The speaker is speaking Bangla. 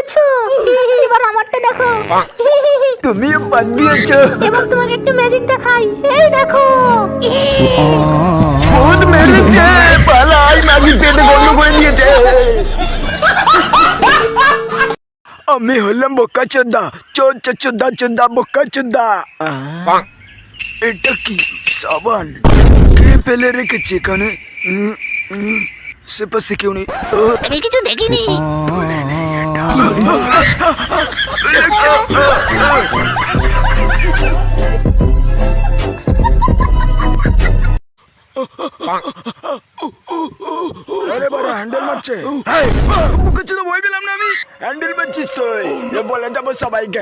দিয়েছো, এবার আমারটা দেখো। তুমিও বাদ দিয়েছো। এবার তোমাকে একটু ম্যাজিক দেখাই, এই দেখো। ভূত মেরেছে, পালাই, মাগি পেটে গন্ধ করে দিয়েছে। আমি হলাম বোকা চোদা, চোদা চোদা চোদা বোকা চোদা। এটা কি সাবান? কে ফেলে রেখেছে এখানে? সে পাশে কেউ নেই। আমি কিছু দেখিনি। আরে বড় হ্যান্ডেল মারছে। বোকা চোদা ভয় পেলাম না আমি। হ্যান্ডেল মারছিস তুই, বলে দেবো সবাইকে।